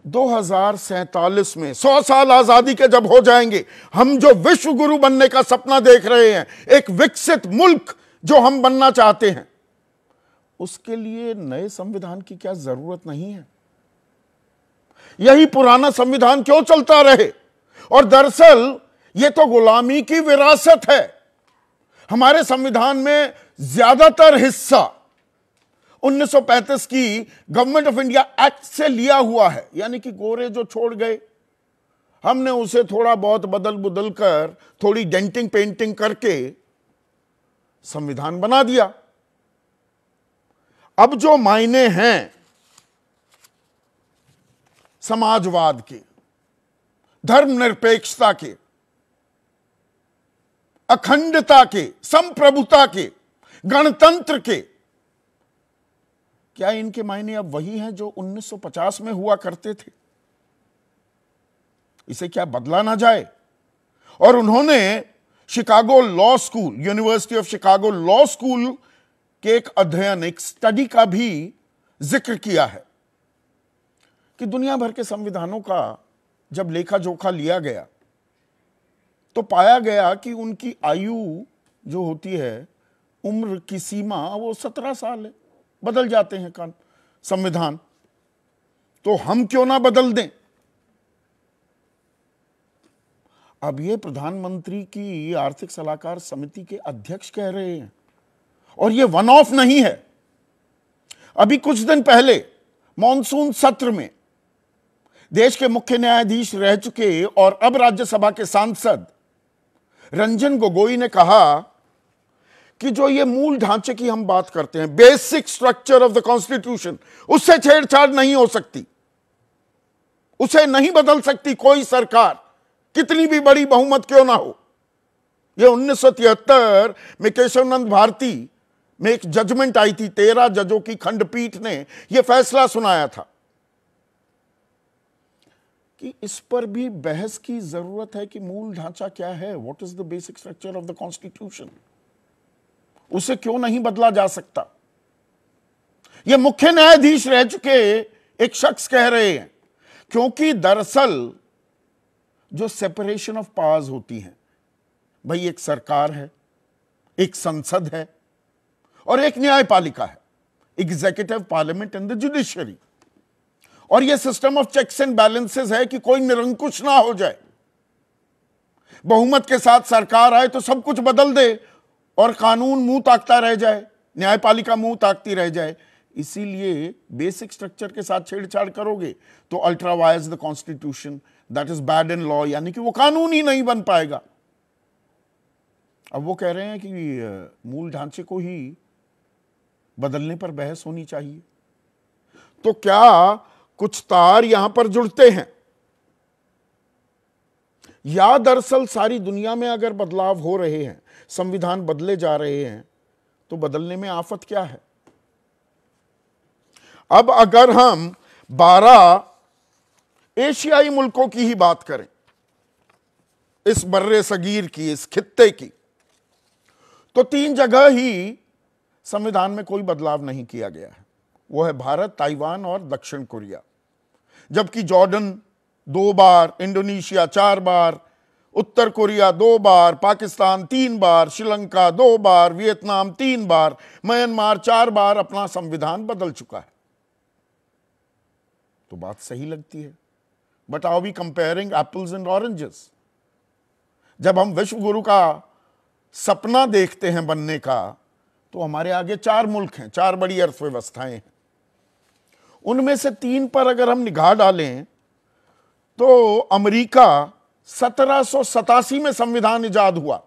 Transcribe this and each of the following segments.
2047 में 100 साल आजादी के जब हो जाएंगे, हम जो विश्व गुरु बनने का सपना देख रहे हैं, एक विकसित मुल्क जो हम बनना चाहते हैं, उसके लिए नए संविधान की क्या जरूरत नहीं है? यही पुराना संविधान क्यों चलता रहे? और दरअसल यह तो गुलामी की विरासत है। हमारे संविधान में ज्यादातर हिस्सा 1935 की गवर्नमेंट ऑफ इंडिया एक्ट से लिया हुआ है, यानी कि गोरे जो छोड़ गए, हमने उसे थोड़ा बहुत बदल बदल कर, थोड़ी डेंटिंग पेंटिंग करके संविधान बना दिया। अब जो मायने हैं समाजवाद के, धर्मनिरपेक्षता के, अखंडता के, संप्रभुता के, गणतंत्र के, क्या इनके मायने अब वही हैं जो 1950 में हुआ करते थे? इसे क्या बदला ना जाए? और उन्होंने Chicago law school, university of Chicago law school के एक अध्ययन, एक स्टडी का भी जिक्र किया है कि दुनिया भर के संविधानों का जब लेखा जोखा लिया गया तो पाया गया कि उनकी आयु जो होती है, उम्र की सीमा, वो 17 साल है। बदल जाते हैं संविधान, तो हम क्यों ना बदल दें? अब ये प्रधानमंत्री की आर्थिक सलाहकार समिति के अध्यक्ष कह रहे हैं, और ये वन ऑफ नहीं है। अभी कुछ दिन पहले मॉनसून सत्र में देश के मुख्य न्यायाधीश रह चुके और अब राज्यसभा के सांसद रंजन गोगोई ने कहा कि जो ये मूल ढांचे की हम बात करते हैं, basic structure of the constitution, उससे छेड़छाड़ नहीं हो सकती, उसे नहीं बदल सकती कोई सरकार, कितनी भी बड़ी बहुमत क्यों ना हो। ये 1973 में केशवनंद भारती में एक जजमेंट आई थी, 13 जजों की खंडपीठ ने यह फैसला सुनाया था कि इस पर भी बहस की जरूरत है कि मूल ढांचा क्या है, what is the basic structure of the constitution, उसे क्यों नहीं बदला जा सकता। यह मुख्य न्यायाधीश रह चुके एक शख्स कह रहे हैं, क्योंकि दरअसल जो सेपरेशन ऑफ पावर्स होती हैं, भाई एक सरकार है, एक संसद है और एक न्यायपालिका है, executive, parliament and the judiciary. और यह system of checks and balances है कि कोई निरंकुश ना हो जाए, बहुमत के साथ सरकार आए तो सब कुछ बदल दे और कानून मुंह ताकता रह जाए, न्यायपालिका मुंह ताकती रह जाए। इसीलिए बेसिक स्ट्रक्चर के साथ छेड़छाड़ करोगे तो ultra vires the constitution, that is bad in law, यानी कि वो कानून ही नहीं बन पाएगा। अब वो कह रहे हैं कि मूल ढांचे को ही बदलने पर बहस होनी चाहिए। तो क्या कुछ तार यहां पर जुड़ते हैं, या दरअसल सारी दुनिया में अगर बदलाव हो रहे हैं, संविधान बदले जा रहे हैं, तो बदलने में आफत क्या है? अब अगर हम 12 एशियाई मुल्कों की ही बात करें, इस बर्रे सगीर की, इस खित्ते की, तो 3 जगह ही संविधान में कोई बदलाव नहीं किया गया है। वो है भारत, ताइवान और दक्षिण कोरिया। जबकि जॉर्डन 2 बार, इंडोनेशिया 4 बार, उत्तर कोरिया 2 बार, पाकिस्तान 3 बार, श्रीलंका 2 बार, वियतनाम 3 बार, म्यांमार 4 बार अपना संविधान बदल चुका है। तो बात सही लगती है, but are we comparing apples and oranges? जब हम विश्व गुरु का सपना देखते हैं बनने का, तो हमारे आगे 4 मुल्क हैं, 4 बड़ी अर्थव्यवस्थाएं हैं। उनमें से 3 पर अगर हम निगाह डालें तो अमेरिका 1787 में संविधान इजाद हुआ,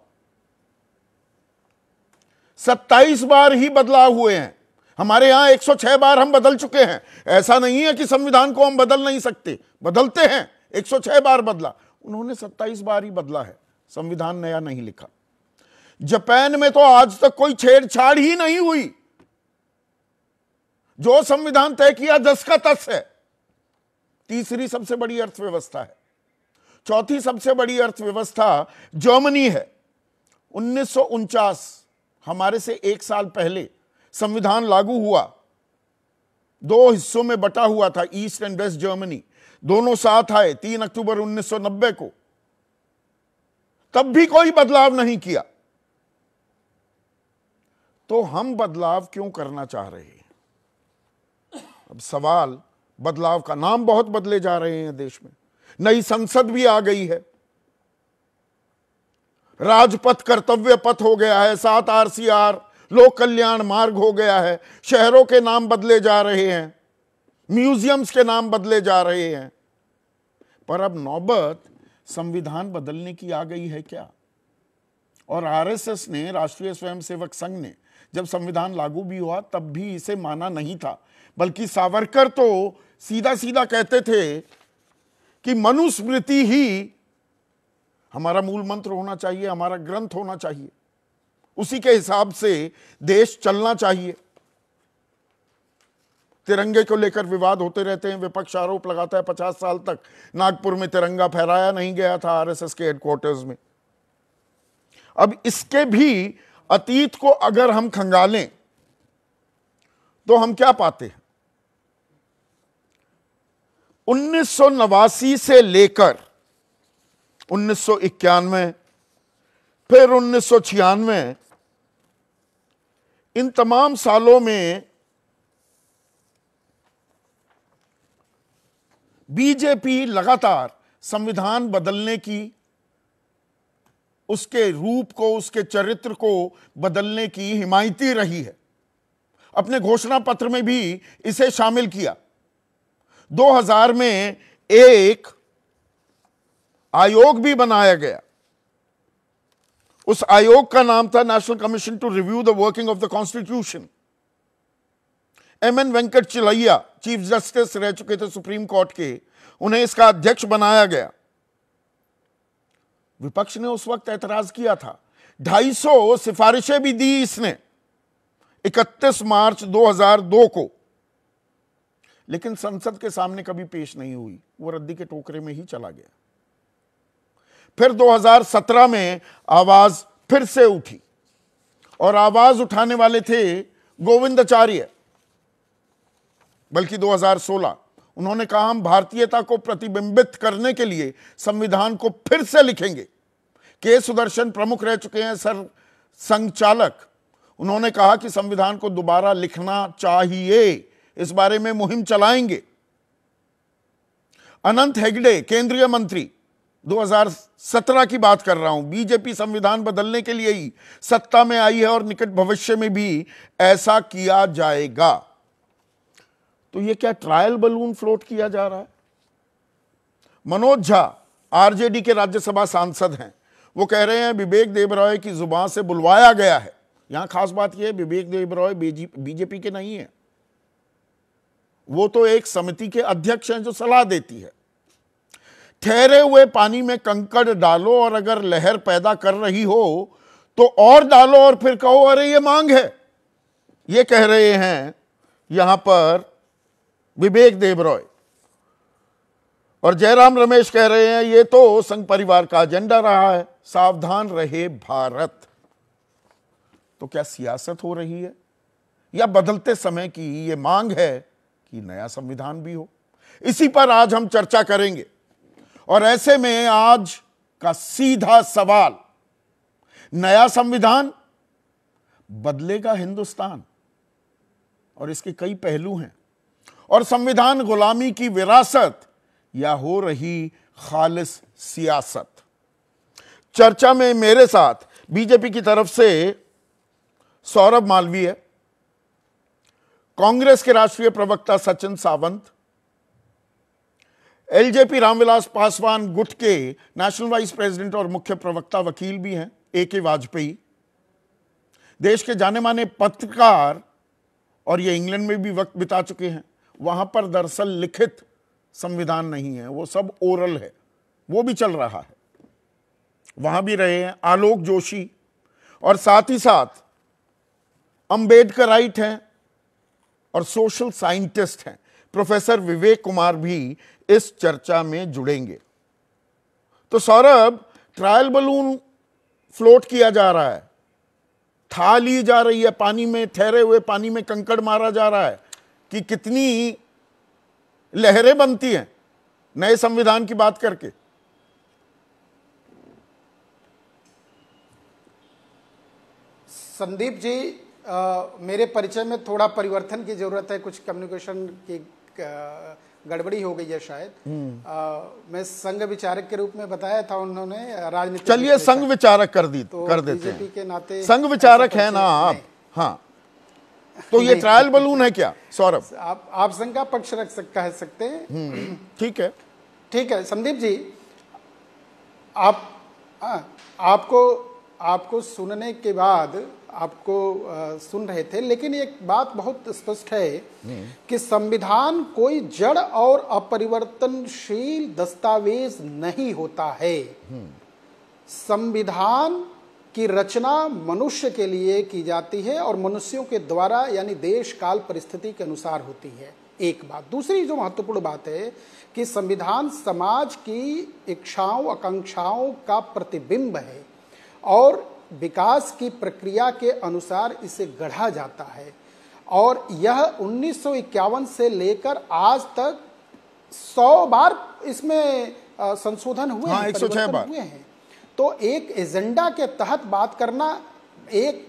27 बार ही बदलाव हुए हैं। हमारे यहां 106 बार हम बदल चुके हैं। ऐसा नहीं है कि संविधान को हम बदल नहीं सकते, बदलते हैं, 106 बार बदला। उन्होंने 27 बार ही बदला है, संविधान नया नहीं लिखा। जापान में तो आज तक कोई छेड़छाड़ ही नहीं हुई, जो संविधान तय किया 10 का 10 है। तीसरी सबसे बड़ी अर्थव्यवस्था है। चौथी सबसे बड़ी अर्थव्यवस्था जर्मनी है। 1949, हमारे से 1 साल पहले संविधान लागू हुआ। दो हिस्सों में बटा हुआ था, ईस्ट एंड वेस्ट जर्मनी, दोनों साथ आए 3 अक्टूबर 1990 को, तब भी कोई बदलाव नहीं किया। तो हम बदलाव क्यों करना चाह रहे हैं? अब सवाल, बदलाव का नाम बहुत बदले जा रहे हैं देश में, नई संसद भी आ गई है, राजपथ कर्तव्य पथ हो गया है, 7 RCR लोक कल्याण मार्ग हो गया है, शहरों के नाम बदले जा रहे हैं, म्यूजियम्स के नाम बदले जा रहे हैं। पर अब नौबत संविधान बदलने की आ गई है क्या? और RSS ने, राष्ट्रीय स्वयंसेवक संघ ने, जब संविधान लागू भी हुआ तब भी इसे माना नहीं था, बल्कि सावरकर तो सीधा सीधा कहते थे कि मनुस्मृति ही हमारा मूल मंत्र होना चाहिए, हमारा ग्रंथ होना चाहिए, उसी के हिसाब से देश चलना चाहिए। तिरंगे को लेकर विवाद होते रहते हैं, विपक्ष आरोप लगाता है 50 साल तक नागपुर में तिरंगा फहराया नहीं गया था RSS के हेडक्वार्टर्स में। अब इसके भी अतीत को अगर हम खंगालें तो हम क्या पाते हैं? 1989 से लेकर 1991, फिर 1996, इन तमाम सालों में बीजेपी लगातार संविधान बदलने की, उसके रूप को, उसके चरित्र को बदलने की हिमायती रही है। अपने घोषणा पत्र में भी इसे शामिल किया। 2000 में एक आयोग भी बनाया गया, उस आयोग का नाम था national commission to review the working of the constitution. MN Venkatachaliah chief justice रह चुके थे सुप्रीम कोर्ट के, उन्हें इसका अध्यक्ष बनाया गया। विपक्ष ने उस वक्त ऐतराज किया था, 250 सिफारिशें भी दी इसने 31 मार्च 2002 को, लेकिन संसद के सामने कभी पेश नहीं हुई, वो रद्दी के टोकरे में ही चला गया। फिर 2017 में आवाज फिर से उठी, और आवाज उठाने वाले थे गोविंदाचार्य, बल्कि 2016 उन्होंने कहा हम भारतीयता को प्रतिबिंबित करने के लिए संविधान को फिर से लिखेंगे। के सुदर्शन प्रमुख रह चुके हैं सर संघचालक, उन्होंने कहा कि संविधान को दोबारा लिखना चाहिए, इस बारे में मुहिम चलाएंगे। अनंत हेगड़े केंद्रीय मंत्री, 2017 की बात कर रहा हूं, बीजेपी संविधान बदलने के लिए ही सत्ता में आई है और निकट भविष्य में भी ऐसा किया जाएगा। तो ये क्या ट्रायल बलून फ्लोट किया जा रहा है? मनोज झा आरजेडी के राज्यसभा सांसद हैं, वो कह रहे हैं विवेक देबरॉय की जुबान से बुलवाया गया है। यहां खास बात यह है, विवेक देबरॉय बीजेपी के नहीं है, वो तो एक समिति के अध्यक्ष हैं जो सलाह देती है। ठहरे हुए पानी में कंकड़ डालो और अगर लहर पैदा कर रही हो तो और डालो और फिर कहो अरे ये मांग है, ये कह रहे हैं यहां पर विवेक देबरॉय। और जयराम रमेश कह रहे हैं ये तो संघ परिवार का एजेंडा रहा है, सावधान रहे भारत। तो क्या सियासत हो रही है या बदलते समय की ये मांग है कि नया संविधान भी हो? इसी पर आज हम चर्चा करेंगे। और ऐसे में आज का सीधा सवाल, नया संविधान बदलेगा हिंदुस्तान? और इसके कई पहलू हैं। और संविधान गुलामी की विरासत या हो रही खालिस सियासत? चर्चा में मेरे साथ बीजेपी की तरफ से सौरभ मालवीय, कांग्रेस के राष्ट्रीय प्रवक्ता सचिन सावंत, एलजेपी रामविलास पासवान गुट के नेशनल वाइस प्रेसिडेंट और मुख्य प्रवक्ता वकील भी हैं AK वाजपेयी, देश के जाने माने पत्रकार, और ये इंग्लैंड में भी वक्त बिता चुके हैं। वहां पर दरअसल लिखित संविधान नहीं है, वो सब ओरल है, वो भी चल रहा है, वहां भी रहे हैं। आलोक जोशी, और साथ ही साथ अंबेडकराइट हैं और सोशल साइंटिस्ट हैं प्रोफेसर विवेक कुमार भी इस चर्चा में जुड़ेंगे। तो सौरभ, ट्रायल बलून फ्लोट किया जा रहा है, था ली जा रही है पानी में, ठहरे हुए पानी में कंकड़ मारा जा रहा है, कि कितनी लहरें बनती हैं नए संविधान की बात करके। संदीप जी, मेरे परिचय में थोड़ा परिवर्तन की जरूरत है, कुछ कम्युनिकेशन की गड़बड़ी हो गई है शायद। मैं संघ विचारक के रूप में बताया था उन्होंने, राजनीतिक। चलिए संघ विचारक कर देते बीजेपी हैं के नाते संघ विचारक है ना आप। हाँ, तो ये ट्रायल बलून है क्या सौरभ? आप संघ का पक्ष कह सकते हैं। ठीक है, ठीक है संदीप जी, आपको सुनने के बाद आपको सुन रहे थे, लेकिन एक बात बहुत स्पष्ट है कि संविधान कोई जड़ और अपरिवर्तनशील दस्तावेज नहीं होता है। संविधान की रचना मनुष्य के लिए की जाती है और मनुष्यों के द्वारा, यानी देश काल परिस्थिति के अनुसार होती है। एक बात। दूसरी जो महत्वपूर्ण बात है कि संविधान समाज की इच्छाओं आकांक्षाओं का प्रतिबिंब है और विकास की प्रक्रिया के अनुसार इसे गढ़ा जाता है, और यह 1951 से लेकर आज तक 100 बार इसमें संशोधन हुए हैं, 106 बार हुए हैं। तो एक एजेंडा के तहत बात करना, एक